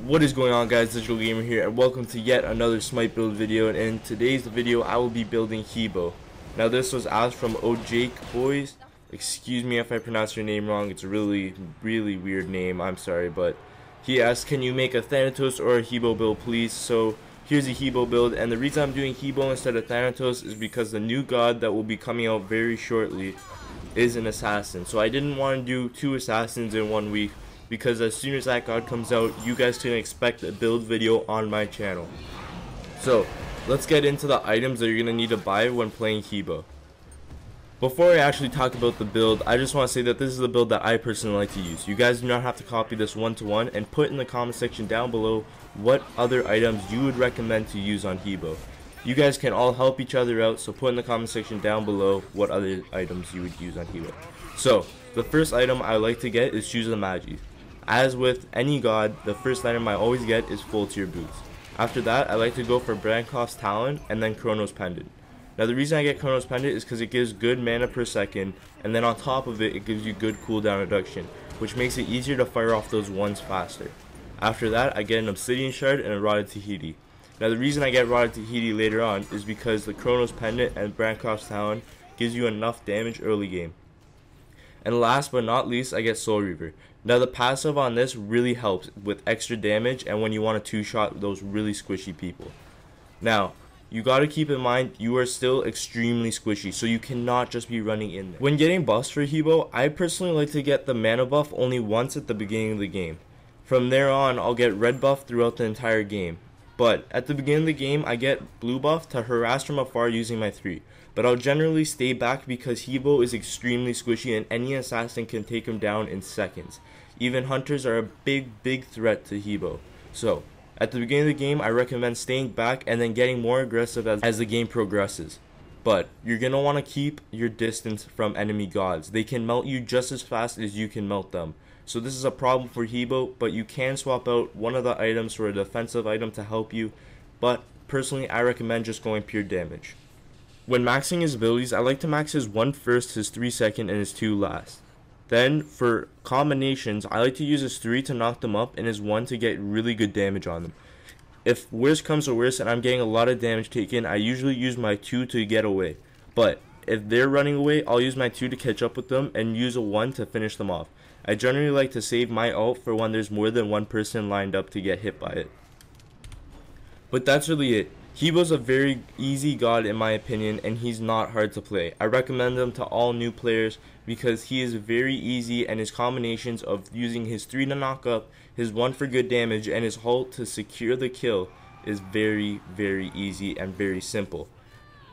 What is going on, guys? Digital Gamer here, and welcome to yet another Smite build video. And in today's video I will be building Hebo. Now this was asked from Jake Boys. Excuse me if I pronounce your name wrong. It's a really weird name, I'm sorry, but he asked, can you make a Thanatos or a Hebo build please? So here's a Hebo build, and the reason I'm doing Hebo instead of Thanatos is because the new god that will be coming out very shortly is an assassin. So I didn't want to do 2 assassins in 1 week, because as soon as that god comes out, you guys can expect a build video on my channel. So let's get into the items that you're going to need to buy when playing Hebo. Before I actually talk about the build, I just want to say that this is the build that I personally like to use. You guys do not have to copy this one-to-one, and put in the comment section down below what other items you would recommend to use on Hebo. You guys can all help each other out, so put in the comment section down below what other items you would use on Hebo. So the first item I like to get is shoes of the Magi. As with any god, the first item I always get is full tier boots. After that, I like to go for Bancroft's Talon and then Chronos Pendant. Now the reason I get Chronos Pendant is because it gives good mana per second, and then on top of it, it gives you good cooldown reduction, which makes it easier to fire off those ones faster. After that, I get an Obsidian Shard and a Rotted Tahuti. Now the reason I get Rotted Tahuti later on is because the Chronos Pendant and Bancroft's Talon gives you enough damage early game. And last but not least, I get Soul Reaver. Now the passive on this really helps with extra damage and when you want to 2-shot those really squishy people. Now, you gotta keep in mind you are still extremely squishy, so you cannot just be running in there. When getting buffs for Hebo, I personally like to get the mana buff only once at the beginning of the game. From there on, I'll get red buff throughout the entire game. But at the beginning of the game, I get blue buff to harass from afar using my 3. But I'll generally stay back because Hebo is extremely squishy and any assassin can take him down in seconds. Even hunters are a big threat to Hebo. So, at the beginning of the game, I recommend staying back and then getting more aggressive as the game progresses. But you're going to want to keep your distance from enemy gods. They can melt you just as fast as you can melt them. So this is a problem for Hebo, but you can swap out one of the items for a defensive item to help you. But personally, I recommend just going pure damage. When maxing his abilities, I like to max his 1 first, his 3 second, and his 2 last. Then for combinations, I like to use his 3 to knock them up and his 1 to get really good damage on them. If worse comes to worse and I'm getting a lot of damage taken, I usually use my 2 to get away. But if they're running away, I'll use my 2 to catch up with them and use a 1 to finish them off. I generally like to save my ult for when there's more than one person lined up to get hit by it. But that's really it. Hebo's a very easy god in my opinion, and he's not hard to play. I recommend him to all new players because he is very easy, and his combinations of using his 3 to knock up, his 1 for good damage, and his ult to secure the kill is very easy and very simple.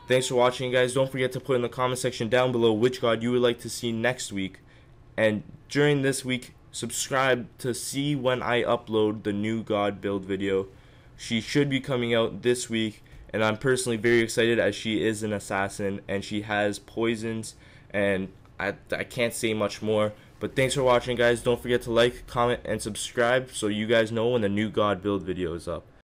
Thanks for watching, guys. Don't forget to put in the comment section down below which god you would like to see next week. And during this week, subscribe to see when I upload the new god build video. She should be coming out this week, and I'm personally very excited as she is an assassin and she has poisons, and I can't say much more. But thanks for watching, guys. Don't forget to like, comment, and subscribe so you guys know when the new god build video is up.